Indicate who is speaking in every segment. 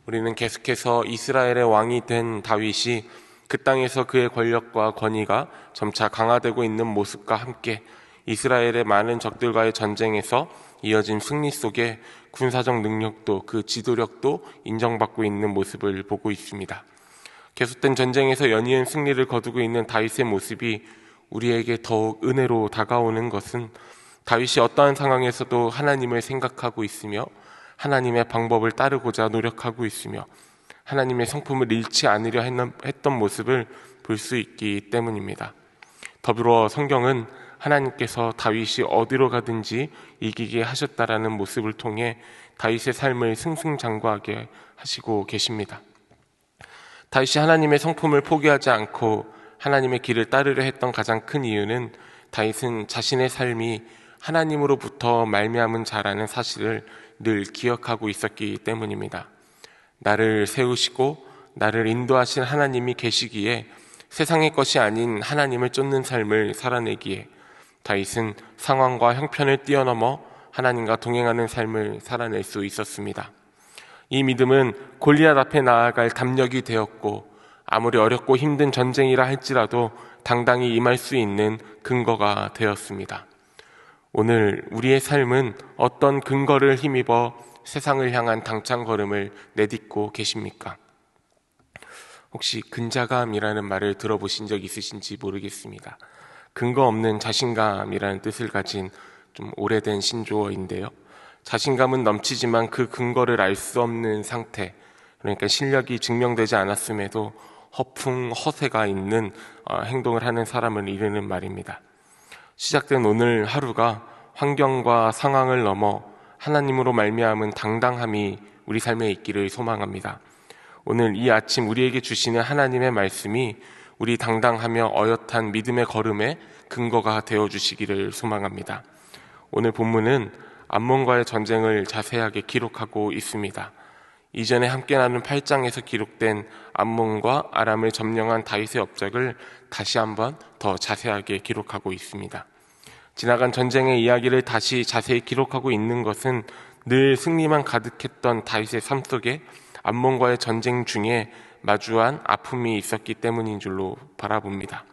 Speaker 1: 우리는 계속해서 이스라엘의 왕이 된 다윗이 그 땅에서 그의 권력과 권위가 점차 강화되고 있는 모습과 함께 이스라엘의 많은 적들과의 전쟁에서 이어진 승리 속에 군사적 능력도 그 지도력도 인정받고 있는 모습을 보고 있습니다. 계속된 전쟁에서 연이은 승리를 거두고 있는 다윗의 모습이 우리에게 더욱 은혜로 다가오는 것은 다윗이 어떠한 상황에서도 하나님을 생각하고 있으며 하나님의 방법을 따르고자 노력하고 있으며 하나님의 성품을 잃지 않으려 했던 모습을 볼 수 있기 때문입니다. 더불어 성경은 하나님께서 다윗이 어디로 가든지 이기게 하셨다라는 모습을 통해 다윗의 삶을 승승장구하게 하시고 계십니다. 다윗이 하나님의 성품을 포기하지 않고 하나님의 길을 따르려 했던 가장 큰 이유는 다윗은 자신의 삶이 하나님으로부터 말미암은 자라는 사실을 늘 기억하고 있었기 때문입니다. 나를 세우시고 나를 인도하신 하나님이 계시기에 세상의 것이 아닌 하나님을 쫓는 삶을 살아내기에 다윗은 상황과 형편을 뛰어넘어 하나님과 동행하는 삶을 살아낼 수 있었습니다. 이 믿음은 골리앗 앞에 나아갈 담력이 되었고 아무리 어렵고 힘든 전쟁이라 할지라도 당당히 임할 수 있는 근거가 되었습니다. 오늘 우리의 삶은 어떤 근거를 힘입어 세상을 향한 당찬 걸음을 내딛고 계십니까? 혹시 근자감이라는 말을 들어보신 적 있으신지 모르겠습니다. 근거 없는 자신감이라는 뜻을 가진 좀 오래된 신조어인데요. 자신감은 넘치지만 그 근거를 알 수 없는 상태, 그러니까 실력이 증명되지 않았음에도 허풍, 허세가 있는 행동을 하는 사람을 이르는 말입니다. 시작된 오늘 하루가 환경과 상황을 넘어 하나님으로 말미암은 당당함이 우리 삶에 있기를 소망합니다. 오늘 이 아침 우리에게 주시는 하나님의 말씀이 우리 당당하며 어엿한 믿음의 걸음에 근거가 되어주시기를 소망합니다. 오늘 본문은 암몬과의 전쟁을 자세하게 기록하고 있습니다. 이전에 함께 나눈 8장에서 기록된 암몬과 아람을 점령한 다윗의 업적을 다시 한번 더 자세하게 기록하고 있습니다. 지나간 전쟁의 이야기를 다시 자세히 기록하고 있는 것은 늘 승리만 가득했던 다윗의 삶 속에 암몬과의 전쟁 중에 마주한 아픔이 있었기 때문인 줄로 바라봅니다.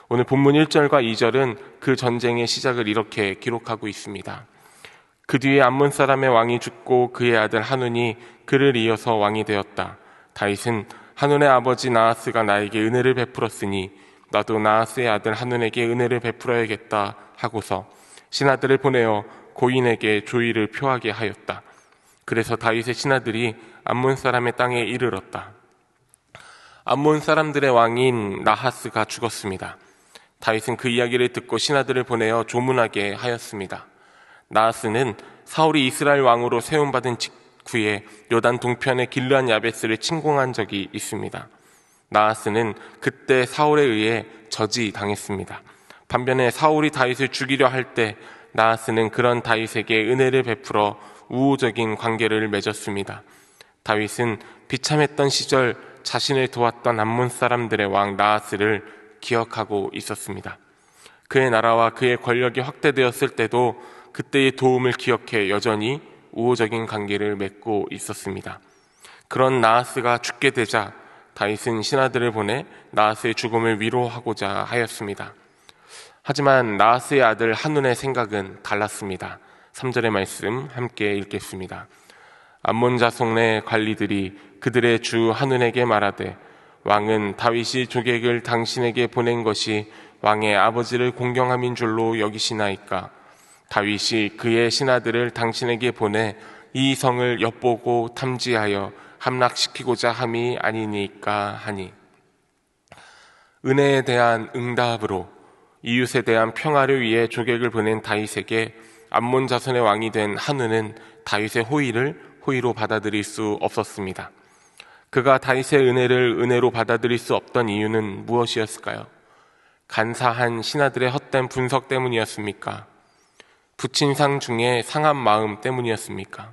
Speaker 1: 오늘 본문 1절과 2절은 그 전쟁의 시작을 이렇게 기록하고 있습니다. 그 뒤에 암몬 사람의 왕이 죽고 그의 아들 하눈이 그를 이어서 왕이 되었다. 다윗은 하눈의 아버지 나하스가 나에게 은혜를 베풀었으니 나도 나하스의 아들 하눈에게 은혜를 베풀어야겠다 하고서 신하들을 보내어 고인에게 조의를 표하게 하였다. 그래서 다윗의 신하들이 암몬 사람의 땅에 이르렀다. 암몬 사람들의 왕인 나하스가 죽었습니다. 다윗은 그 이야기를 듣고 신하들을 보내어 조문하게 하였습니다. 나하스는 사울이 이스라엘 왕으로 세움받은 직후에 요단 동편의 길르앗 야베스를 침공한 적이 있습니다. 나하스는 그때 사울에 의해 저지당했습니다. 반면에 사울이 다윗을 죽이려 할 때 나하스는 그런 다윗에게 은혜를 베풀어 우호적인 관계를 맺었습니다. 다윗은 비참했던 시절 자신을 도왔던 암몬 사람들의 왕 나하스를 기억하고 있었습니다. 그의 나라와 그의 권력이 확대되었을 때도 그때의 도움을 기억해 여전히 우호적인 관계를 맺고 있었습니다. 그런 나하스가 죽게 되자 다윗은 신하들을 보내 나하스의 죽음을 위로하고자 하였습니다. 하지만 나하스의 아들 하눈의 생각은 달랐습니다. 3절의 말씀 함께 읽겠습니다. 암몬 자손의 관리들이 그들의 주 하눈에게 말하되 왕은 다윗이 조객을 당신에게 보낸 것이 왕의 아버지를 공경함인 줄로 여기시나이까? 다윗이 그의 신하들을 당신에게 보내 이 성을 엿보고 탐지하여 함락시키고자 함이 아니니까 하니. 은혜에 대한 응답으로 이웃에 대한 평화를 위해 조객을 보낸 다윗에게 암몬 자손의 왕이 된 하눈은 다윗의 호의로 받아들일 수 없었습니다. 그가 다윗의 은혜를 은혜로 받아들일 수 없던 이유는 무엇이었을까요? 간사한 신하들의 헛된 분석 때문이었습니까? 붙인 상 중에 상한 마음 때문이었습니까?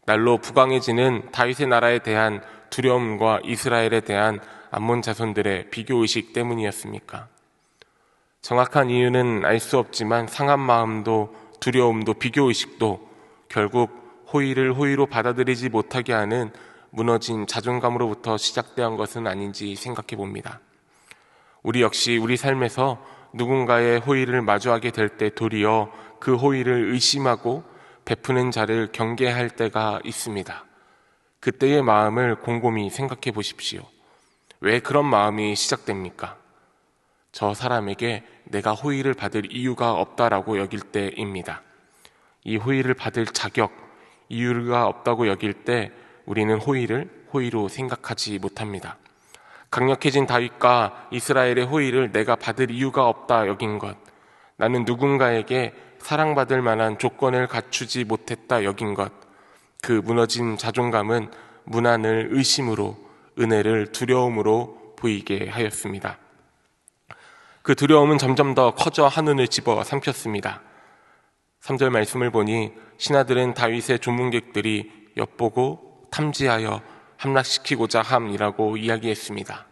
Speaker 1: 날로 부강해지는 다윗의 나라에 대한 두려움과 이스라엘에 대한 암몬 자손들의 비교의식 때문이었습니까? 정확한 이유는 알 수 없지만 상한 마음도 두려움도 비교의식도 결국 호의를 호의로 받아들이지 못하게 하는 무너진 자존감으로부터 시작된 것은 아닌지 생각해 봅니다. 우리 역시 우리 삶에서 누군가의 호의를 마주하게 될 때 도리어 그 호의를 의심하고 베푸는 자를 경계할 때가 있습니다. 그때의 마음을 곰곰이 생각해 보십시오. 왜 그런 마음이 시작됩니까? 저 사람에게 내가 호의를 받을 이유가 없다라고 여길 때입니다. 이 호의를 받을 자격, 이유가 없다고 여길 때 우리는 호의를 호의로 생각하지 못합니다. 강력해진 다윗과 이스라엘의 호의를 내가 받을 이유가 없다 여긴 것, 나는 누군가에게 사랑받을 만한 조건을 갖추지 못했다 여긴 것, 그 무너진 자존감은 문안을 의심으로, 은혜를 두려움으로 보이게 하였습니다. 그 두려움은 점점 더 커져 한눈을 집어 삼켰습니다. 3절 말씀을 보니 신하들은 다윗의 조문객들이 엿보고 탐지하여 함락시키고자 함이라고 이야기했습니다.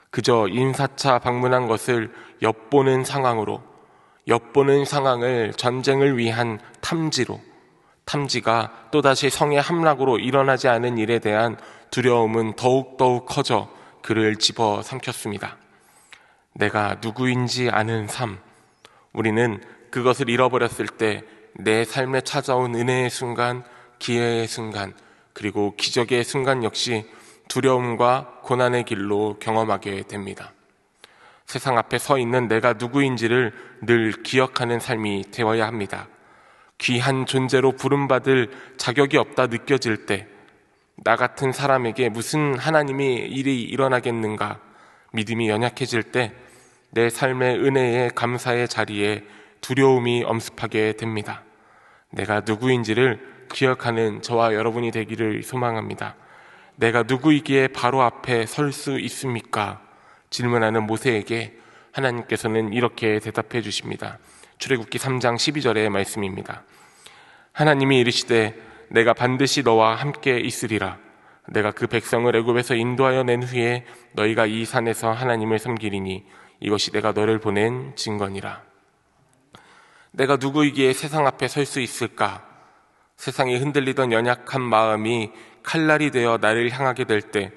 Speaker 1: 그저 인사차 방문한 것을 엿보는 상황으로, 엿보는 상황을 전쟁을 위한 탐지로, 탐지가 또다시 성의 함락으로 일어나지 않은 일에 대한 두려움은 더욱더욱 커져 그를 집어 삼켰습니다. 내가 누구인지 아는 삶, 우리는 그것을 잃어버렸을 때 내 삶에 찾아온 은혜의 순간, 기회의 순간, 그리고 기적의 순간 역시 두려움과 고난의 길로 경험하게 됩니다. 세상 앞에 서 있는 내가 누구인지를 늘 기억하는 삶이 되어야 합니다. 귀한 존재로 부름받을 자격이 없다 느껴질 때, 나 같은 사람에게 무슨 하나님의 일이 일어나겠는가 믿음이 연약해질 때 내 삶의 은혜의 감사의 자리에 두려움이 엄습하게 됩니다. 내가 누구인지를 기억하는 저와 여러분이 되기를 소망합니다. 내가 누구이기에 바로 앞에 설 수 있습니까? 질문하는 모세에게 하나님께서는 이렇게 대답해 주십니다. 출애굽기 3장 12절의 말씀입니다. 하나님이 이르시되 내가 반드시 너와 함께 있으리라. 내가 그 백성을 애굽에서 인도하여 낸 후에 너희가 이 산에서 하나님을 섬기리니 이것이 내가 너를 보낸 증거니라. 내가 누구이기에 세상 앞에 설 수 있을까? 세상이 흔들리던 연약한 마음이 칼날이 되어 나를 향하게 될 때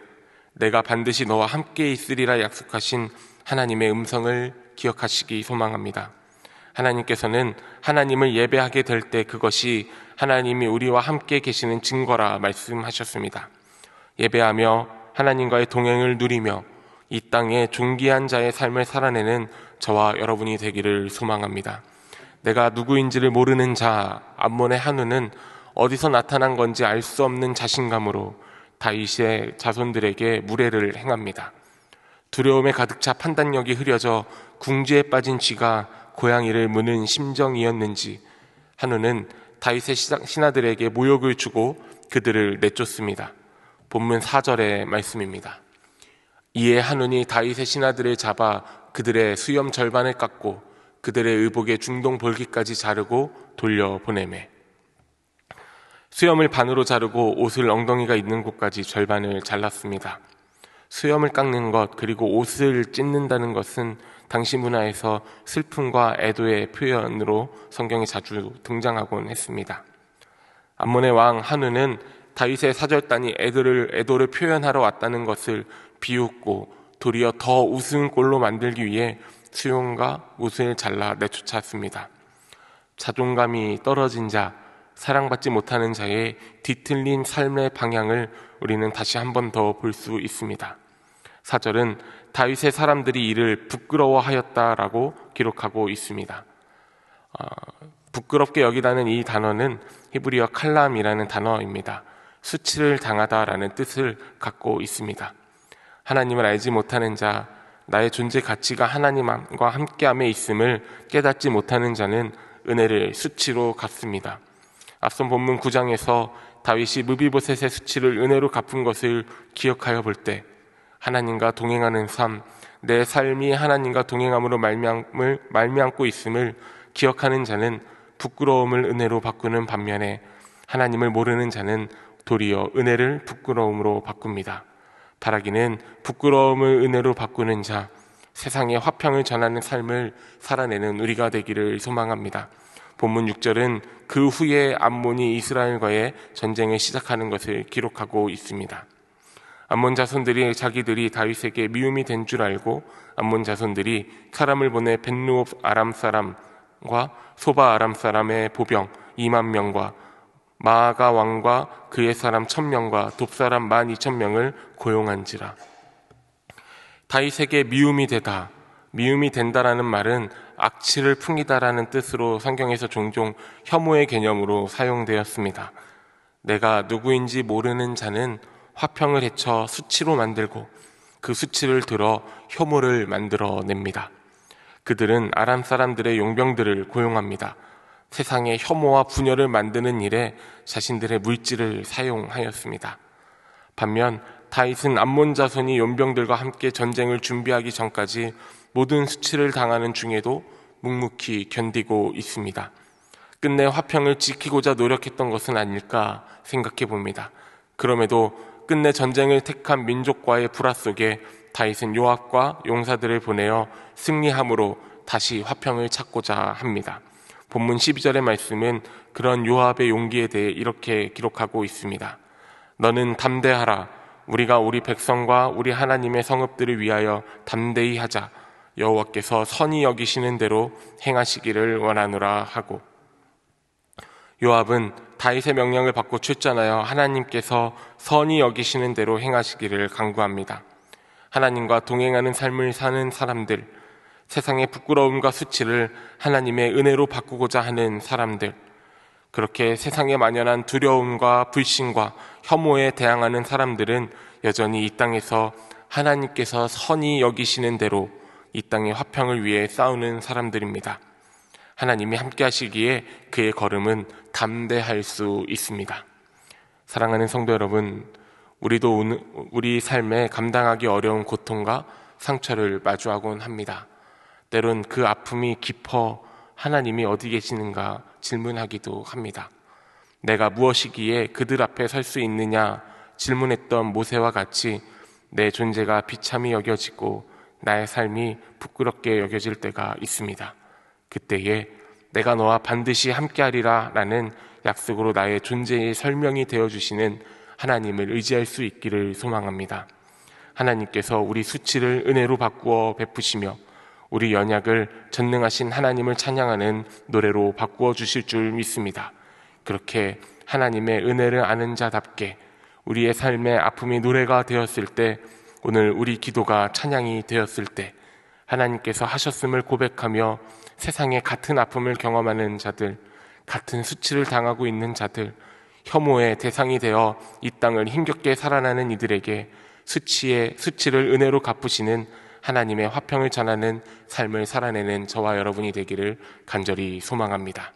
Speaker 1: 내가 반드시 너와 함께 있으리라 약속하신 하나님의 음성을 기억하시기 소망합니다. 하나님께서는 하나님을 예배하게 될 때 그것이 하나님이 우리와 함께 계시는 증거라 말씀하셨습니다. 예배하며 하나님과의 동행을 누리며 이 땅에 존귀한 자의 삶을 살아내는 저와 여러분이 되기를 소망합니다. 내가 누구인지를 모르는 자 암몬의 한우는 어디서 나타난 건지 알 수 없는 자신감으로 다윗의 자손들에게 무례를 행합니다. 두려움에 가득 차 판단력이 흐려져 궁지에 빠진 쥐가 고양이를 무는 심정이었는지 한우는 다윗의 신하들에게 모욕을 주고 그들을 내쫓습니다. 본문 4절의 말씀입니다. 이에 한운이 다윗의 신하들을 잡아 그들의 수염 절반을 깎고 그들의 의복의 중동 볼기까지 자르고 돌려보내매 수염을 반으로 자르고 옷을 엉덩이가 있는 곳까지 절반을 잘랐습니다. 수염을 깎는 것 그리고 옷을 찢는다는 것은 당시 문화에서 슬픔과 애도의 표현으로 성경에 자주 등장하곤 했습니다. 암몬의 왕 한우는 다윗의 사절단이 애도를 표현하러 왔다는 것을 비웃고 도리어 더 우스운 꼴로 만들기 위해 수염과 옷을 잘라 내쫓았습니다. 자존감이 떨어진 자, 사랑받지 못하는 자의 뒤틀린 삶의 방향을 우리는 다시 한 번 더 볼 수 있습니다. 4절은 다윗의 사람들이 이를 부끄러워하였다라고 기록하고 있습니다. 부끄럽게 여기다는 이 단어는 히브리어 칼람이라는 단어입니다. 수치를 당하다라는 뜻을 갖고 있습니다. 하나님을 알지 못하는 자, 나의 존재 가치가 하나님과 함께함에 있음을 깨닫지 못하는 자는 은혜를 수치로 갚습니다. 앞선 본문 9장에서 다윗이 무비보셋의 수치를 은혜로 갚은 것을 기억하여 볼 때 하나님과 동행하는 삶, 내 삶이 하나님과 동행함으로 말미암고 있음을 기억하는 자는 부끄러움을 은혜로 바꾸는 반면에 하나님을 모르는 자는 도리어 은혜를 부끄러움으로 바꿉니다. 바라기는 부끄러움을 은혜로 바꾸는 자, 세상에 화평을 전하는 삶을 살아내는 우리가 되기를 소망합니다. 본문 6절은 그 후에 암몬이 이스라엘과의 전쟁을 시작하는 것을 기록하고 있습니다. 암몬 자손들이 자기들이 다윗에게 미움이 된 줄 알고 암몬 자손들이 사람을 보내 벳누옵 아람 사람과 소바 아람 사람의 보병 2만 명과 마아가 왕과 그의 사람 1000명과 돕 사람 12,000명을 고용한지라. 다윗에게 미움이 되다, 미움이 된다라는 말은 악취를 풍기다라는 뜻으로 성경에서 종종 혐오의 개념으로 사용되었습니다. 내가 누구인지 모르는 자는 화평을 헤쳐 수치로 만들고 그 수치를 들어 혐오를 만들어냅니다. 그들은 아람 사람들의 용병들을 고용합니다. 세상에 혐오와 분열을 만드는 일에 자신들의 물질을 사용하였습니다. 반면 다윗은 암몬 자손이 용병들과 함께 전쟁을 준비하기 전까지 모든 수치를 당하는 중에도 묵묵히 견디고 있습니다. 끝내 화평을 지키고자 노력했던 것은 아닐까 생각해 봅니다. 그럼에도 끝내 전쟁을 택한 민족과의 불화 속에 다윗은 요압과 용사들을 보내어 승리함으로 다시 화평을 찾고자 합니다. 본문 12절의 말씀은 그런 요압의 용기에 대해 이렇게 기록하고 있습니다. 너는 담대하라. 우리가 우리 백성과 우리 하나님의 성읍들을 위하여 담대히 하자. 여호와께서 선히 여기시는 대로 행하시기를 원하노라 하고, 요압은 다윗의 명령을 받고 출전하여 하나님께서 선히 여기시는 대로 행하시기를 간구합니다. 하나님과 동행하는 삶을 사는 사람들, 세상의 부끄러움과 수치를 하나님의 은혜로 바꾸고자 하는 사람들, 그렇게 세상에 만연한 두려움과 불신과 혐오에 대항하는 사람들은 여전히 이 땅에서 하나님께서 선히 여기시는 대로 이 땅의 화평을 위해 싸우는 사람들입니다. 하나님이 함께 하시기에 그의 걸음은 담대할 수 있습니다. 사랑하는 성도 여러분, 우리도 우리 삶에 감당하기 어려운 고통과 상처를 마주하곤 합니다. 때론 그 아픔이 깊어 하나님이 어디 계시는가 질문하기도 합니다. 내가 무엇이기에 그들 앞에 설 수 있느냐 질문했던 모세와 같이 내 존재가 비참히 여겨지고 나의 삶이 부끄럽게 여겨질 때가 있습니다. 그때에 내가 너와 반드시 함께하리라 라는 약속으로 나의 존재의 설명이 되어주시는 하나님을 의지할 수 있기를 소망합니다. 하나님께서 우리 수치를 은혜로 바꾸어 베푸시며 우리 연약을 전능하신 하나님을 찬양하는 노래로 바꾸어 주실 줄 믿습니다. 그렇게 하나님의 은혜를 아는 자답게 우리의 삶의 아픔이 노래가 되었을 때, 오늘 우리 기도가 찬양이 되었을 때 하나님께서 하셨음을 고백하며 세상에 같은 아픔을 경험하는 자들, 같은 수치를 당하고 있는 자들, 혐오의 대상이 되어 이 땅을 힘겹게 살아나는 이들에게 수치를 은혜로 갚으시는 하나님의 화평을 전하는 삶을 살아내는 저와 여러분이 되기를 간절히 소망합니다.